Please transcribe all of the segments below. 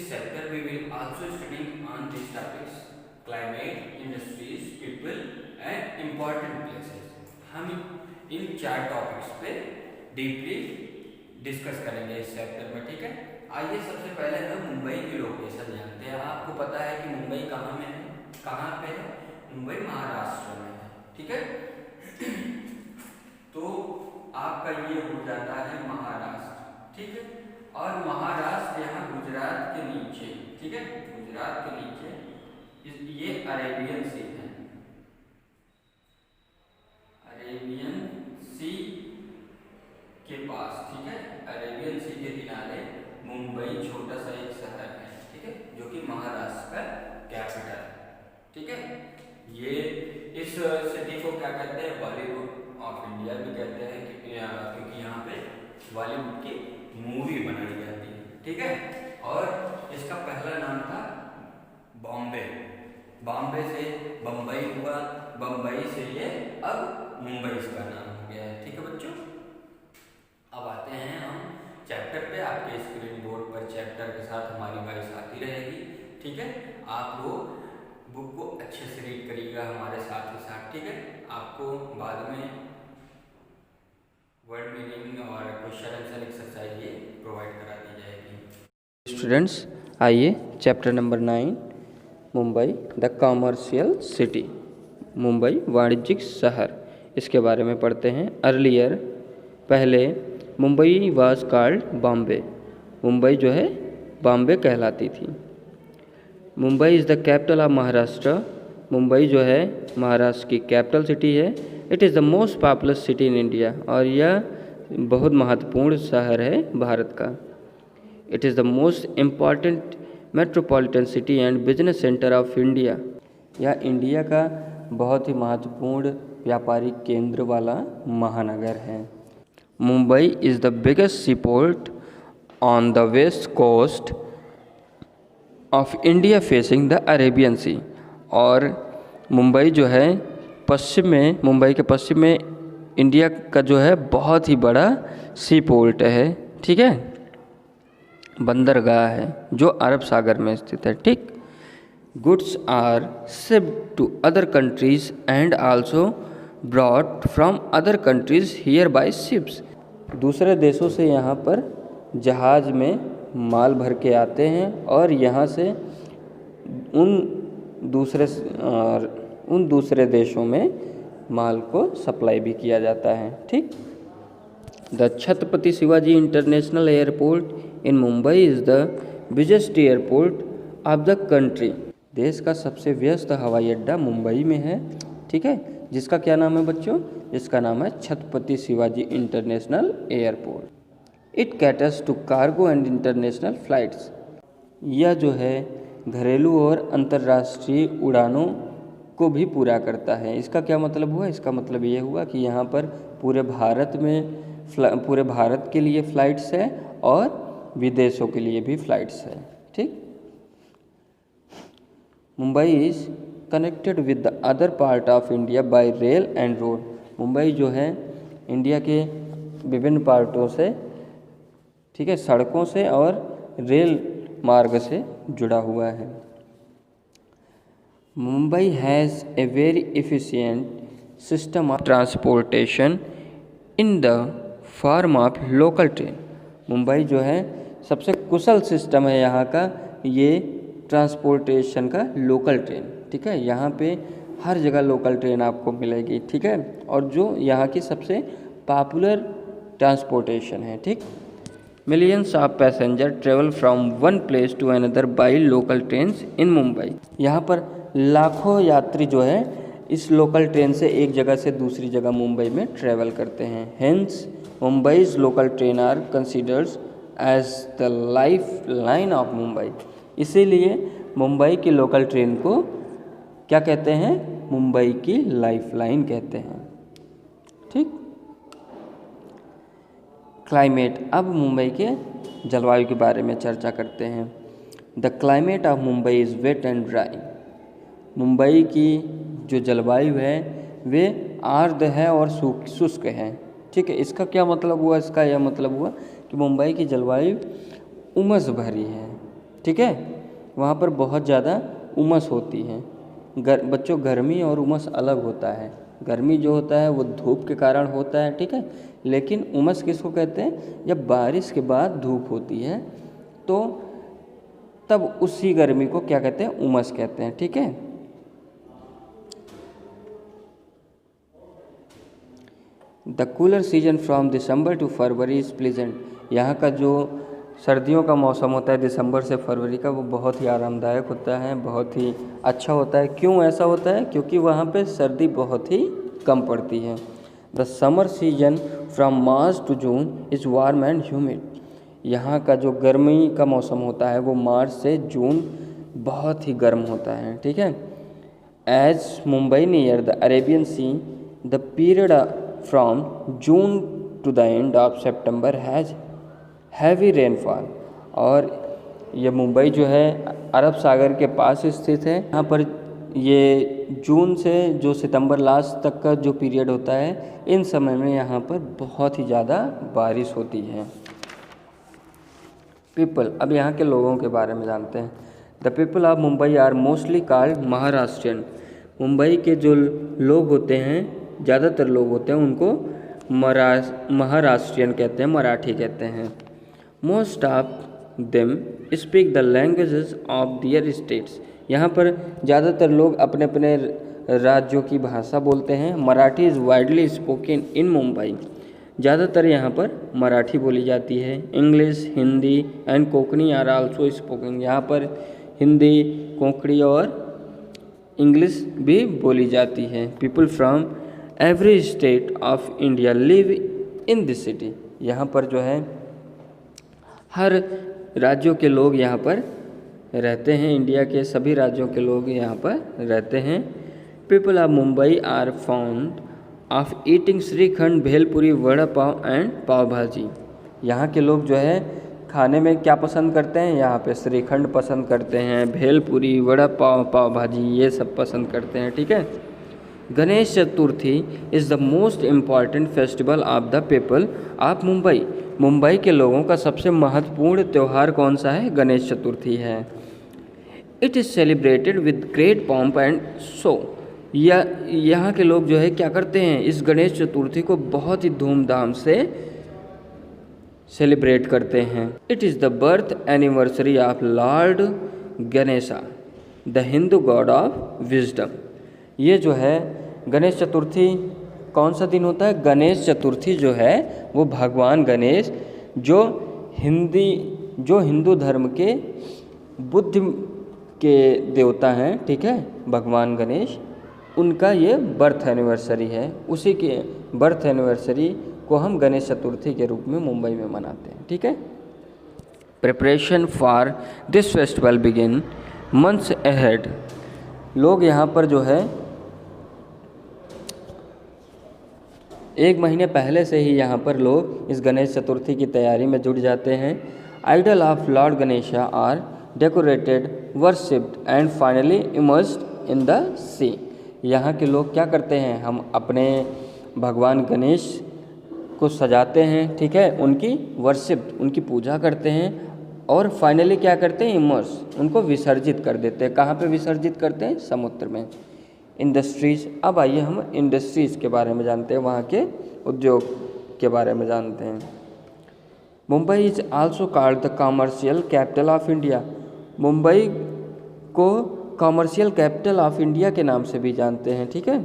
chapter we will also study on these topics: climate, industries, people and important places. हम इन 4 topics पे deeply discuss करेंगे इस chapter में, ठीक है। आइए सबसे पहले हम मुंबई की लोकेशन जानते हैं। आपको पता है कि मुंबई कहाँ में है, कहाँ पे है? मुंबई महाराष्ट्र में है, ठीक है। तो आपका ये हो जाता है महाराष्ट्र, ठीक है। और महाराष्ट्र यहाँ गुजरात के नीचे, ठीक है, गुजरात के नीचे ये अरेबियन सी है, अरेबियन सी के पास, ठीक है। अरेबियन सी के किनारे मुंबई छोटा सा एक शहर है, ठीक है, जो कि महाराष्ट्र का कैपिटल, ठीक है। ये इस सिटी को क्या कहते हैं? बॉलीवुड ऑफ इंडिया भी कहते हैं, क्योंकि यहाँ पे बॉलीवुड की मूवी बनाई जाती है, ठीक है। और इसका पहला नाम था बॉम्बे, बॉम्बे से बम्बई हुआ, बम्बई से ये अब मुंबई इसका नाम हो गया है, ठीक है बच्चों। अब आते हैं हम चैप्टर पे। आपके स्क्रीन बोर्ड पर चैप्टर के साथ हमारी वॉइस आती रहेगी, ठीक है। आप लोग बुक को अच्छे से रीड करिएगा हमारे साथ ही साथ, ठीक है। आपको बाद में वर्ड मीनिंग और क्वेश्चन आंसर एक्सरसाइज ये प्रोवाइड करा दी जाएगी। स्टूडेंट्स, आइए chapter number 9 Mumbai the commercial city, Mumbai वाणिज्यिक शहर, इसके बारे में पढ़ते हैं। अर्लियर, पहले मुंबई वाज कॉल्ड बॉम्बे, मुंबई जो है बॉम्बे कहलाती थी। Mumbai is the capital of Maharashtra, Mumbai जो है महाराष्ट्र की कैपिटल सिटी है। It is the most populous city in India, और यह बहुत महत्वपूर्ण शहर है भारत का। It is the most important metropolitan city and business centre of India, यह इंडिया का बहुत ही महत्वपूर्ण व्यापारिक केंद्र वाला महानगर है। Mumbai is the biggest seaport on the west coast of India facing the Arabian sea, और मुंबई जो है पश्चिम में, मुंबई के पश्चिम में इंडिया का जो है बहुत ही बड़ा सी पोर्ट है, ठीक है, बंदरगाह है जो अरब सागर में स्थित है, ठीक। Goods are shipped to other countries and also brought from other countries here by ships, दूसरे देशों से यहाँ पर जहाज़ में माल भर के आते हैं और यहाँ से उन दूसरे देशों में माल को सप्लाई भी किया जाता है, ठीक। The Chhatrapati Shivaji international airport in Mumbai is the biggest airport of the country, देश का सबसे व्यस्त हवाई अड्डा मुंबई में है, ठीक है, जिसका क्या नाम है बच्चों? जिसका नाम है Chhatrapati Shivaji international airport. It caters to cargo and international flights, यह जो है घरेलू और अंतर्राष्ट्रीय उड़ानों को भी पूरा करता है। इसका क्या मतलब हुआ? इसका मतलब ये हुआ कि यहाँ पर पूरे भारत के लिए फ़्लाइट्स है और विदेशों के लिए भी फ़्लाइट्स है, ठीक। Mumbai is connected with the other part of India by rail and road, Mumbai जो है इंडिया के विभिन्न पार्टों से, ठीक है, सड़कों से और रेल मार्ग से जुड़ा हुआ है। Mumbai has a very efficient system of transportation in the form of local train, Mumbai जो है सबसे कुशल सिस्टम है यहाँ का, ये ट्रांसपोर्टेशन का लोकल ट्रेन, ठीक है। यहाँ पे हर जगह लोकल ट्रेन आपको मिलेगी, ठीक है, और जो यहाँ की सबसे पॉपुलर ट्रांसपोर्टेशन है, ठीक। Millions of passenger travel from one place to another by local trains in Mumbai, यहाँ पर लाखों यात्री जो है इस लोकल ट्रेन से एक जगह से दूसरी जगह मुंबई में ट्रेवल करते हैं। Hence Mumbai's local train are considered as the life line of Mumbai, इसीलिए मुंबई की लोकल ट्रेन को क्या कहते हैं? मुंबई की लाइफ लाइन कहते हैं, ठीक। क्लाइमेट, अब मुंबई के जलवायु के बारे में चर्चा करते हैं। The climate of Mumbai is wet and dry, Mumbai की जो जलवायु है वे आर्द्र है और शुष्क है, ठीक है। इसका क्या मतलब हुआ? इसका यह मतलब हुआ कि मुंबई की जलवायु उमस भरी है, ठीक है। वहाँ पर बहुत ज़्यादा उमस होती है। बच्चों, गर्मी और उमस अलग होता है। गर्मी जो होता है वो धूप के कारण होता है, ठीक है, लेकिन उमस किसको कहते हैं? जब बारिश के बाद धूप होती है तो तब उसी गर्मी को क्या कहते हैं? उमस कहते हैं, ठीक है। The cooler season from December to February is pleasant. यहाँ का जो सर्दियों का मौसम होता है दिसंबर से फरवरी का, वो बहुत ही आरामदायक होता है, बहुत ही अच्छा होता है। क्यों ऐसा होता है? क्योंकि वहाँ पे सर्दी बहुत ही कम पड़ती है। The summer season from March to June is warm and humid. यहाँ का जो गर्मी का मौसम होता है वो मार्च से जून बहुत ही गर्म होता है, ठीक है। As Mumbai near the Arabian sea, the period from June to the end of September has heavy rainfall. और ये मुंबई जो है अरब सागर के पास स्थित है। यहाँ पर ये जून से जो सितंबर लास्ट तक का जो पीरियड होता है, इन समय में यहाँ पर बहुत ही ज़्यादा बारिश होती है। पीपल, अब यहाँ के लोगों के बारे में जानते हैं। The people of Mumbai are mostly called Maharashtrian. Mumbai के जो लोग होते हैं, ज़्यादातर लोग होते हैं, उनको महाराष्ट्रियन कहते हैं, मराठी कहते हैं। Most of them speak the languages of their states. यहाँ पर ज़्यादातर लोग अपने अपने राज्यों की भाषा बोलते हैं। Marathi is widely spoken in Mumbai. ज़्यादातर यहाँ पर मराठी बोली जाती है। English, Hindi and Konkani are also spoken. यहाँ पर हिंदी, कोंकणी और इंग्लिश भी बोली जाती है। People from every state of India live in this city. यहाँ पर जो है हर राज्यों के लोग यहाँ पर रहते हैं। इंडिया के सभी राज्यों के लोग यहाँ पर रहते हैं। People of Mumbai are found of eating shrikhand, bhelpuri, vada pav and pav bhaji. यहाँ के लोग जो है खाने में क्या पसंद करते हैं? यहाँ पे श्रीखंड पसंद करते हैं, भेलपुरी, वड़ा पाव, पाव भाजी, ये सब पसंद करते हैं, ठीक है। Ganesh Chaturthi is the most important festival of the people of Mumbai. Mumbai के लोगों का सबसे महत्वपूर्ण त्यौहार कौन सा है? गणेश चतुर्थी है। It is celebrated with great pomp and show. यहाँ के लोग जो है क्या करते हैं? इस गणेश चतुर्थी को बहुत ही धूमधाम से सेलिब्रेट करते हैं। It is the birth anniversary of lord Ganesha, the Hindu God of wisdom. ये जो है गणेश चतुर्थी कौन सा दिन होता है? गणेश चतुर्थी जो है वो भगवान गणेश जो हिंदू धर्म के बुद्ध के देवता हैं, ठीक है, भगवान गणेश, उनका ये बर्थ एनिवर्सरी है। उसी के बर्थ एनिवर्सरी को हम गणेश चतुर्थी के रूप में मुंबई में मनाते हैं, ठीक है। Preparation for this festival begin months ahead. लोग यहाँ पर जो है एक महीने पहले से ही यहाँ पर लोग इस गणेश चतुर्थी की तैयारी में जुट जाते हैं। Idol of lord Ganesha are decorated, worshipped and finally immersed in the sea. यहाँ के लोग क्या करते हैं? हम अपने भगवान गणेश को सजाते हैं, ठीक है, उनकी वर्शिप, उनकी पूजा करते हैं और फाइनली क्या करते हैं? इमर्स, उनको विसर्जित कर देते हैं। कहाँ पे विसर्जित करते हैं? समुद्र में। इंडस्ट्रीज, अब आइए हम इंडस्ट्रीज़ के बारे में जानते हैं, वहाँ के उद्योग के बारे में जानते हैं। Mumbai is also called the commercial capital of India. Mumbai को कॉमर्शियल कैपिटल ऑफ इंडिया के नाम से भी जानते हैं, ठीक है,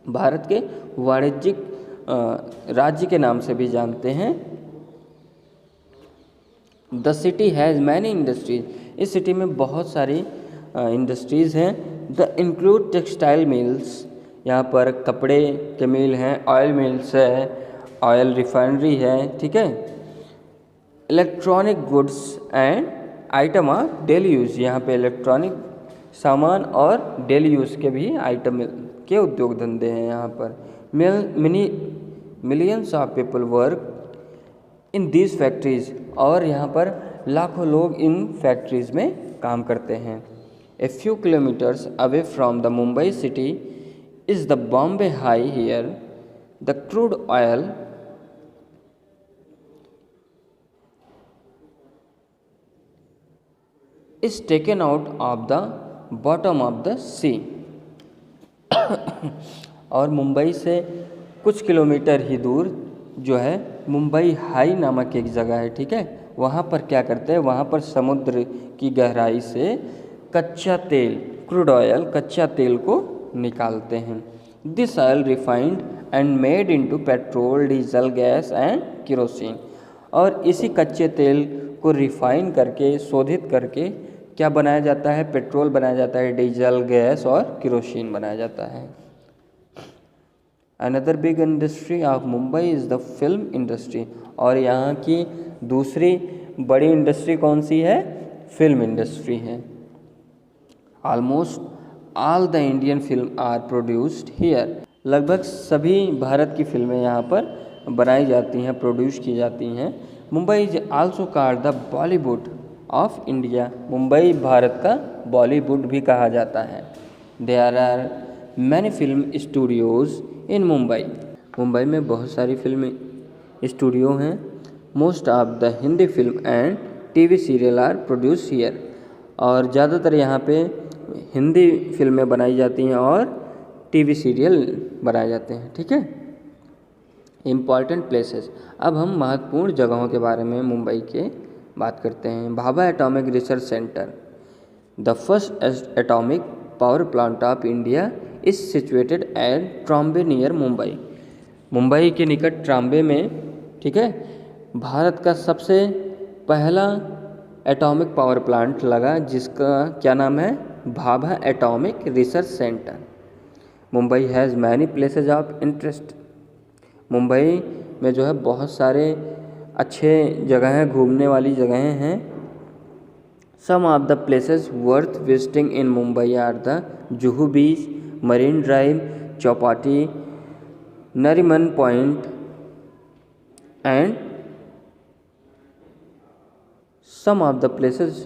भारत के वाणिज्यिक राज्य के नाम से भी जानते हैं। The city has many industries. इस सिटी में बहुत सारी इंडस्ट्रीज़ हैं। द इंक्लूड टेक्सटाइल मिल्स, यहाँ पर कपड़े के मिल हैं, ऑयल मिल्स है, ऑयल रिफाइनरी है, ठीक है, electronic goods and item of daily use. यहाँ पे इलेक्ट्रॉनिक सामान और डेली यूज़ के भी आइटम के उद्योग धंधे हैं यहाँ पर। Millions of people work in these factories, और यहाँ पर लाखों लोग इन फैक्ट्रीज में काम करते हैं। A few kilometres away from the Mumbai city is the Bombay high. Here the crude oil is taken out of the bottom of the sea। और मुंबई से कुछ किलोमीटर ही दूर जो है मुंबई हाई नामक एक जगह है, ठीक है। वहाँ पर क्या करते हैं, वहाँ पर समुद्र की गहराई से कच्चा तेल, क्रूड ऑयल, कच्चा तेल को निकालते हैं। This oil refined and made into petrol, diesel, gas and kerosene. और इसी कच्चे तेल को रिफाइन करके, शोधित करके क्या बनाया जाता है, पेट्रोल बनाया जाता है, डीजल, गैस और केरोसिन बनाया जाता है। Another big industry of Mumbai is the film industry. और यहाँ की दूसरी बड़ी इंडस्ट्री कौन सी है, फिल्म इंडस्ट्री है। Almost all the Indian film are produced here. लगभग सभी भारत की फिल्में यहाँ पर बनाई जाती हैं, प्रोड्यूस की जाती हैं। Mumbai is also called the Bollywood of India. Mumbai Bharat का बॉलीवुड भी कहा जाता है। There are many film studios in Mumbai. Mumbai में बहुत सारी फिल्म स्टूडियो हैं। Most of the Hindi film and TV serial are produce here. और ज़्यादातर यहाँ पे हिंदी फिल्में बनाई जाती हैं और टीवी सीरियल बनाए जाते हैं, ठीक है। Important places. अब हम महत्वपूर्ण जगहों के बारे में मुंबई के बात करते हैं। Bhabha atomic research centre, the first atomic power plant of India, is situated at Trombay near Mumbai. Mumbai के निकट ट्रॉम्बे में, ठीक है, भारत का सबसे पहला एटॉमिक पावर प्लांट लगा, जिसका क्या नाम है, Bhabha atomic research centre. Mumbai has many places of interest. Mumbai में जो है बहुत सारे अच्छे जगह हैं, घूमने वाली जगहें हैं। Some of the places worth visiting in Mumbai are the Juhu beach, Marine Drive, Chowpatty, Nariman Point and some of the places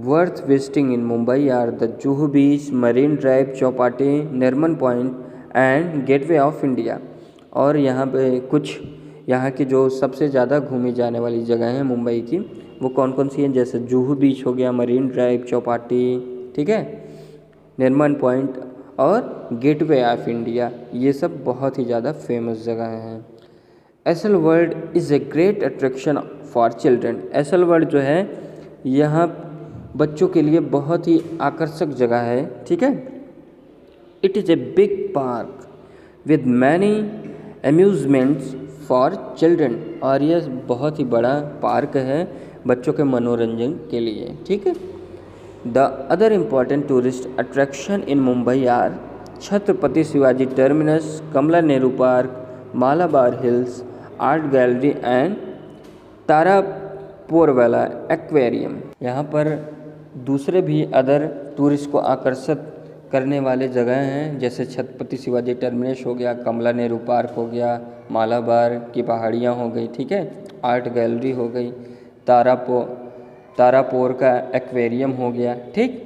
worth visiting in Mumbai are the Juhu Beach, Marine Drive, Chowpatty, Nariman Point and Gateway of India। और यहाँ पे कुछ यहाँ की जो सबसे ज़्यादा घूमी जाने वाली जगह हैं मुंबई की, वो कौन कौन सी हैं, जैसे जूहू बीच हो गया, मरीन ड्राइव, चौपाटी, ठीक है, नरिमन पॉइंट और गेटवे ऑफ इंडिया। ये सब बहुत ही ज़्यादा फेमस जगह हैं। Acyl world is a great attraction for children. Acyl world जो है यहाँ बच्चों के लिए बहुत ही आकर्षक जगह है, ठीक है। It is a big park with many amusements for children. और यह बहुत ही बड़ा पार्क है बच्चों के मनोरंजन के लिए, ठीक है। The other important tourist attraction in Mumbai are Chhatrapati Shivaji Terminus, Kamala Nehru Park, Malabar Hills, art gallery and Taraporewala aquarium. यहाँ पर दूसरे भी अदर टूरिस्ट को आकर्षित करने वाले जगह हैं, जैसे छत्रपति शिवाजी टर्मिनस हो गया, कमला नेहरू पार्क हो गया, मालाबार की पहाड़ियाँ हो गई, ठीक है, आर्ट गैलरी हो गई, तारापोर का एक्वेरियम हो गया, ठीक।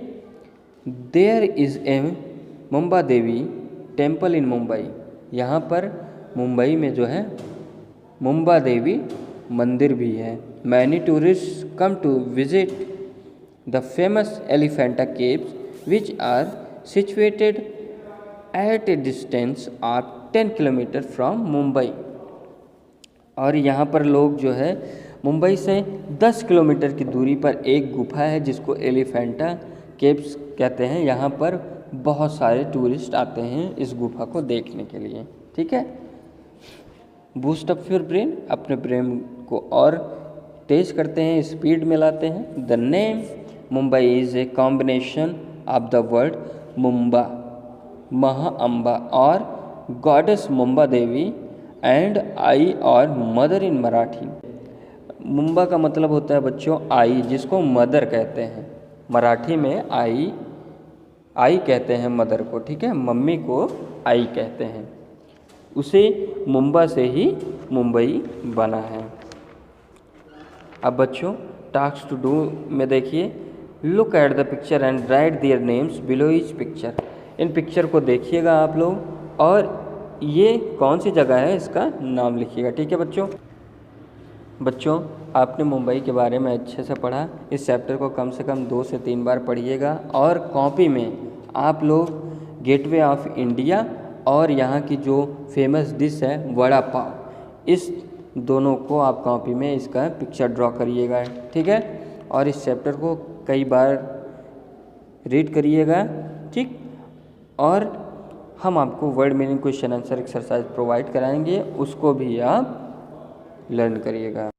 There is a Mumba Devi temple in Mumbai. यहाँ पर मुंबई में जो है मुंबा देवी मंदिर भी है। Many tourist come to visit the famous Elephanta caves which are situated at a distance of 10 kilometre from Mumbai. और यहाँ पर लोग जो है मुंबई से 10 किलोमीटर की दूरी पर एक गुफा है जिसको एलिफेंटा केव्स कहते हैं। यहाँ पर बहुत सारे टूरिस्ट आते हैं इस गुफा को देखने के लिए, ठीक है। बूस्ट अप योर ब्रेन, अपने ब्रेन को और तेज करते हैं, स्पीड में लाते हैं। The name Mumbai is a combination of the word Mumba, महा अम्बा और goddess Mumba Devi and I और मदर इन मराठी। मुंबा का मतलब होता है बच्चों आई, जिसको मदर कहते हैं। मराठी में आई कहते हैं मदर को, ठीक है, मम्मी को आई कहते हैं। उसे मुंबा से ही मुंबई बना है। अब बच्चों टास्क टू डू में देखिए, look at the picture and right their names below each picture. In picture को देखिएगा आप लोग और ये कौन सी जगह है इसका नाम लिखिएगा, ठीक है बच्चों। बच्चों, आपने मुंबई के बारे में अच्छे से पढ़ा। इस चैप्टर को कम से कम 2 से 3 बार पढ़िएगा और कॉपी में आप लोग गेटवे ऑफ इंडिया और यहाँ की जो फेमस डिश है वड़ा पाव, इस दोनों को आप कॉपी में इसका पिक्चर ड्रॉ करिएगा, ठीक है। और इस चैप्टर को कई बार रीड करिएगा, ठीक। और हम आपको word meaning question answer exercise provide कराएंगे, उसको भी आप लर्न करिएगा।